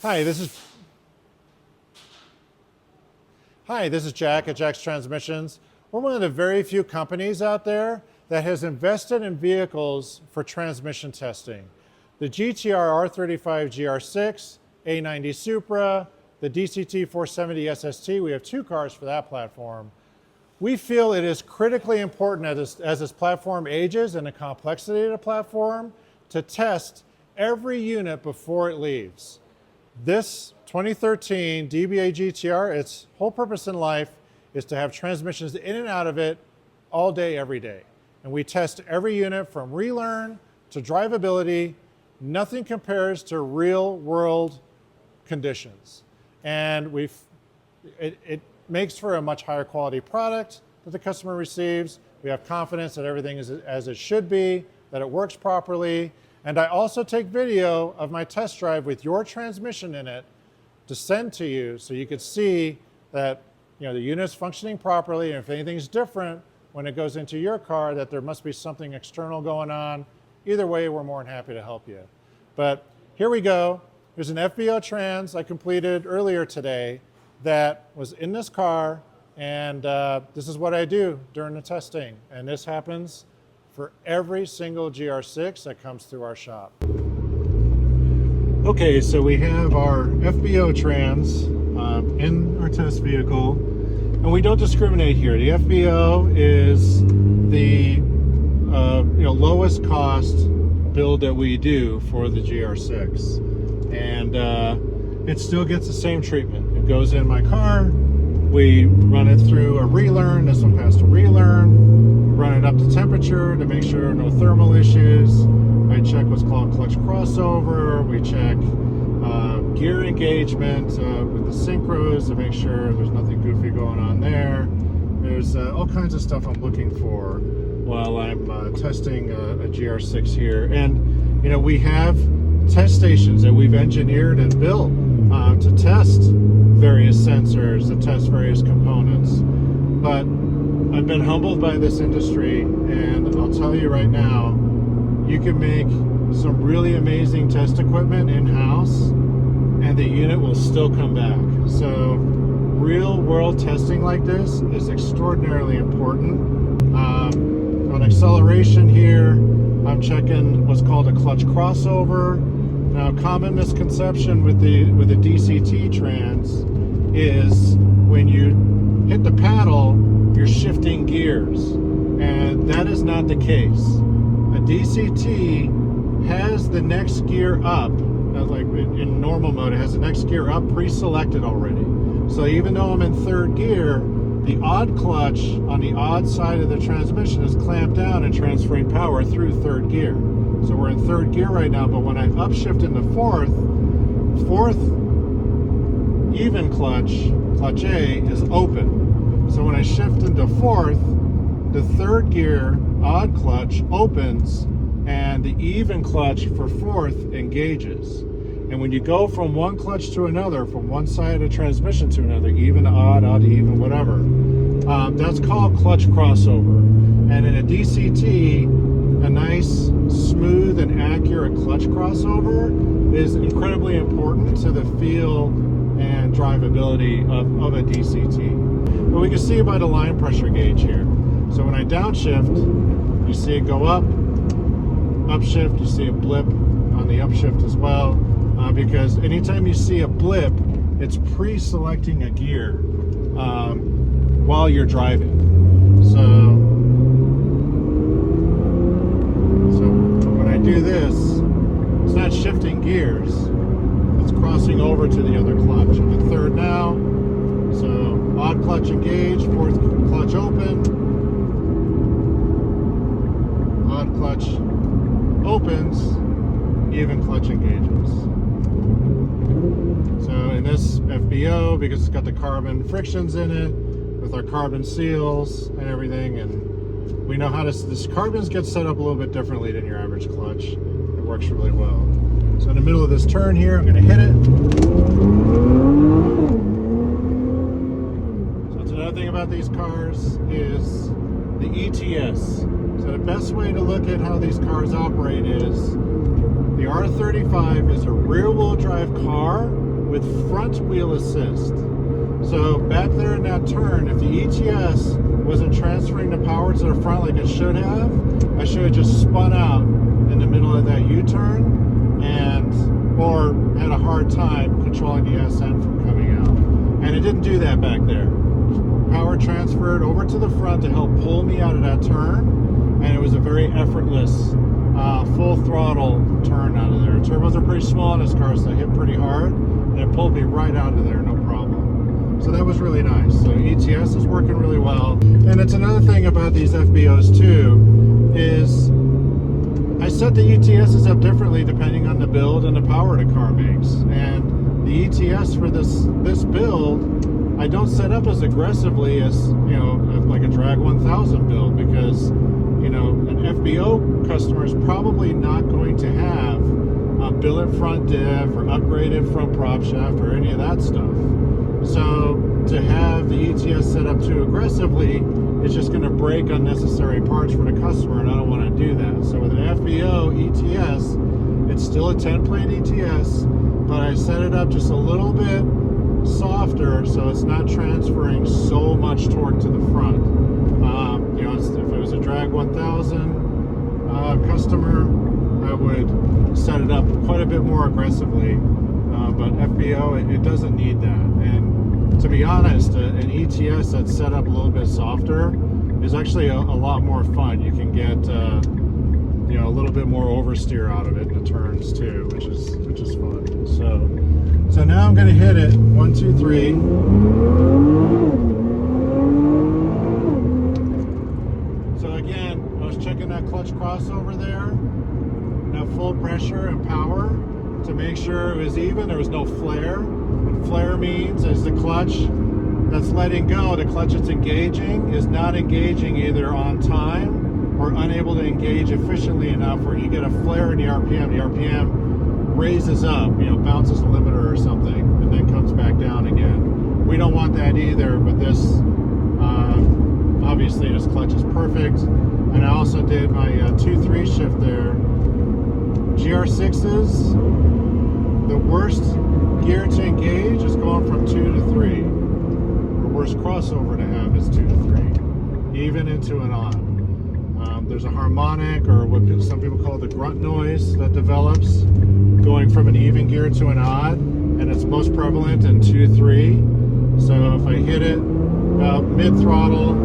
Hi, this is Jack at Jack's Transmissions. We're one of the very few companies out there that has invested in vehicles for transmission testing. The GTR R35 GR6, A90 Supra, the DCT 470 SST, we have two cars for that platform. We feel it is critically important as this platform ages and the complexity of the platform to test every unit before it leaves. This 2013 DBA GTR, its whole purpose in life is to have transmissions in and out of it all day, every day. And we test every unit from relearn to drivability. Nothing compares to real world conditions. And it makes for a much higher quality product that the customer receives. We have confidence that everything is as it should be, that it works properly. And I also take video of my test drive with your transmission in it to send to you so you could see that the unit's functioning properly, and if anything's different when it goes into your car, that there must be something external going on. Either way, we're more than happy to help you. But here we go. There's an FBO trans I completed earlier today that was in this car, and this is what I do during the testing. And this happens for every single GR6 that comes through our shop. Okay, so we have our FBO trans in our test vehicle, and we don't discriminate here. The FBO is the lowest cost build that we do for the GR6, and it still gets the same treatment. It goes in my car, we run it through a relearn. This one passed a relearn. Run it up to temperature to make sure no thermal issues. I check what's called clutch crossover. We check gear engagement with the synchros to make sure there's nothing goofy going on there. There's all kinds of stuff I'm looking for while I'm testing a GR6 here. And we have test stations that we've engineered and built to test various sensors, to test various components. But I've been humbled by this industry, and I'll tell you right now, you can make some really amazing test equipment in-house and the unit will still come back. So real world testing like this is extraordinarily important. On acceleration here, I'm checking what's called a clutch crossover. Now, a common misconception with the DCT trans is when you hit the paddle, you're shifting gears, and that is not the case. A DCT has the next gear up, like in normal mode, it has the next gear up pre-selected already. So even though I'm in third gear, the odd clutch on the odd side of the transmission is clamped down and transferring power through third gear. So we're in third gear right now, but when I upshift into fourth even clutch A is open. So when I shift into fourth, the third gear odd clutch opens and the even clutch for fourth engages. And when you go from one clutch to another, from one side of the transmission to another, even to odd, odd to even, whatever, that's called clutch crossover. And in a DCT, a nice, smooth, and accurate clutch crossover is incredibly important to the feel and drivability of a DCT. But we can see by the line pressure gauge here. So when I downshift, you see it go up, upshift, you see a blip on the upshift as well, because anytime you see a blip, it's pre-selecting a gear while you're driving. So when I do this, it's not shifting gears, it's crossing over to the other clutch. I'm in third now, so odd clutch engaged, fourth clutch open, odd clutch opens, even clutch engages. So in this FBO, because it's got the carbon frictions in it, with our carbon seals and everything, and we know how this carbons get set up a little bit differently than your average clutch. It works really well. So in the middle of this turn here, I'm going to hit it. So that's another thing about these cars is the ETS. So the best way to look at how these cars operate is the R35 is a rear-wheel drive car with front wheel assist. So back there in that turn, if the ETS wasn't transferring the power to the front like it should have, I should have just spun out in the middle of that U-turn or had a hard time controlling the SN from coming out. And it didn't do that back there. Power transferred over to the front to help pull me out of that turn, and it was a very effortless full throttle turn out of there. Turbos are pretty small in this car, so I hit pretty hard, and it pulled me right out of there, no problem. So that was really nice. So ETS is working really well. And it's another thing about these FBOs too, is I set the ETSs up differently depending on the build and the power the car makes. And the ETS for this build, I don't set up as aggressively as, you know, like a Drag 1000 build, because, you know, an FBO customer is probably not going to have a billet front diff or upgraded front prop shaft or any of that stuff. So to have the ETS set up too aggressively, it's just going to break unnecessary parts for the customer, and I don't want to do that. So with an FBO ETS, it's still a 10-plate ETS, but I set it up just a little bit softer so it's not transferring so much torque to the front. You know, if it was a Drag 1000 customer, I would set it up quite a bit more aggressively, but FBO, it doesn't need that. And to be honest, an ETS that's set up a little bit softer is actually a lot more fun. You can get you know, a little bit more oversteer out of it in the turns too, which is fun. So now I'm going to hit it 1, 2, 3. So again, I was checking that clutch crossover there, now full pressure and power to make sure it was even. There was no flare. What flare means is the clutch that's letting go, the clutch that's engaging is not engaging either on time or unable to engage efficiently enough where you get a flare in the RPM. The RPM raises up, you know, bounces the limiter or something, and then comes back down again. We don't want that either, but this, obviously this clutch is perfect. And I also did my 2-3 shift there. GR6s, the worst gear to engage is going from 2 to 3. The worst crossover to have is 2 to 3, even into an odd. There's a harmonic, or what some people call the grunt noise, that develops going from an even gear to an odd, and it's most prevalent in 2-3. So if I hit it about mid-throttle,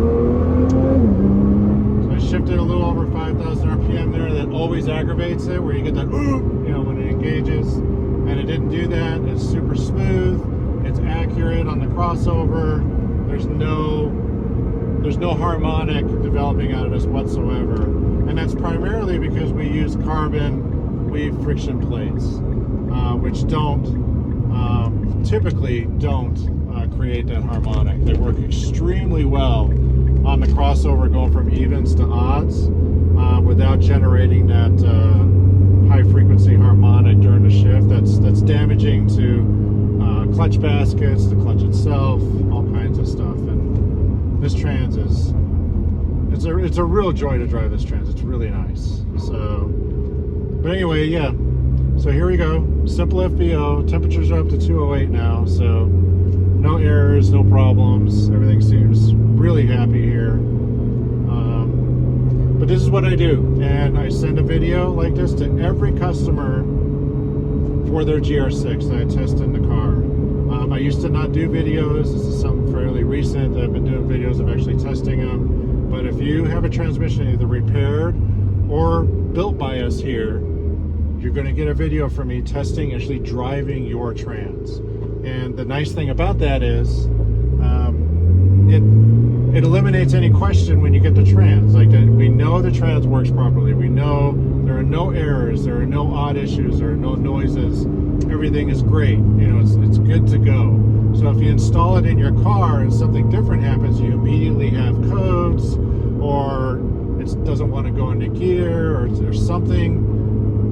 so I shifted a little over 5,000 RPM there, that always aggravates it, where you get that, you know, when it engages, and it didn't do that. It's super smooth, it's accurate on the crossover, there's no harmonic developing out of this whatsoever, and that's primarily because we use carbon weave friction plates, which typically don't create that harmonic. They work extremely well on the crossover going from evens to odds without generating that high frequency harmonic during the shift. That's damaging to clutch baskets, the clutch itself, all kinds of stuff. And this trans it's a real joy to drive this trans. It's really nice. So, but anyway, yeah. So here we go. Simple FBO. Temperatures are up to 208 now. So no errors, no problems. Everything seems really happy here. But this is what I do, and I send a video like this to every customer for their GR6 that I test in the car. I used to not do videos. This is something fairly recent. I've been doing videos of actually testing them. But if you have a transmission either repaired or built by us here, you're going to get a video from me testing, actually driving your trans. And the nice thing about that is it eliminates any question when you get the trans. Like, we know the trans works properly. We know there are no errors, there are no odd issues, there are no noises. Everything is great. You know, it's good to go. So if you install it in your car and something different happens, you immediately have codes, or it doesn't want to go into gear, or there's something,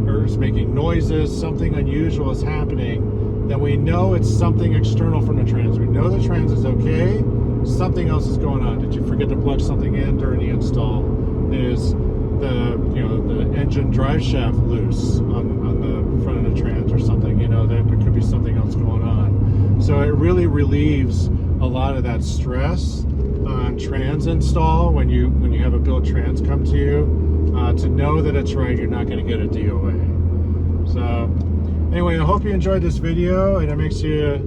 or it's making noises, something unusual is happening, then we know it's something external from the trans. We know the trans is okay, something else is going on. Did you forget to plug something in during the install? Is the engine drive shaft loose on the front of the trans or something? You know, there could be something else going on. So it really relieves a lot of that stress on trans install when you have a build trans come to you, to know that it's right, you're not going to get a DOA. So anyway, I hope you enjoyed this video, and it makes you,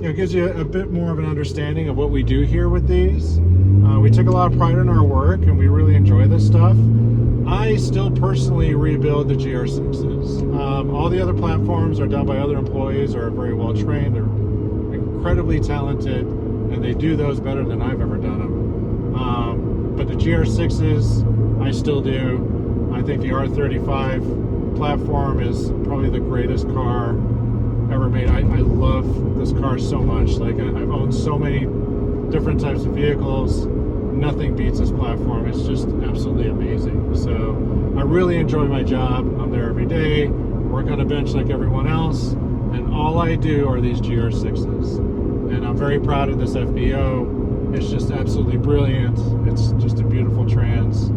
gives you a bit more of an understanding of what we do here with these. We take a lot of pride in our work, and we really enjoy this stuff. I still personally rebuild the GR6s. All the other platforms are done by other employees or are very well trained. They're incredibly talented, and they do those better than I've ever done them. But the GR6s, I still do. I think the R35 platform is probably the greatest car ever made. I love this car so much. Like, I've owned so many different types of vehicles. Nothing beats this platform. It's just absolutely amazing. So I really enjoy my job. I'm there every day, work on a bench like everyone else, and all I do are these GR6s. And I'm very proud of this FBO. It's just absolutely brilliant. It's just a beautiful trans.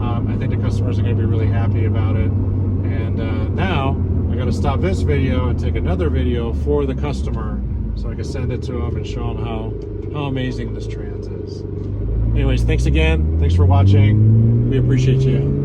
I think the customers are going to be really happy about it. And now I got to stop this video and take another video for the customer so I can send it to them and show them how amazing this trans is. Anyways, thanks again. Thanks for watching. We appreciate you.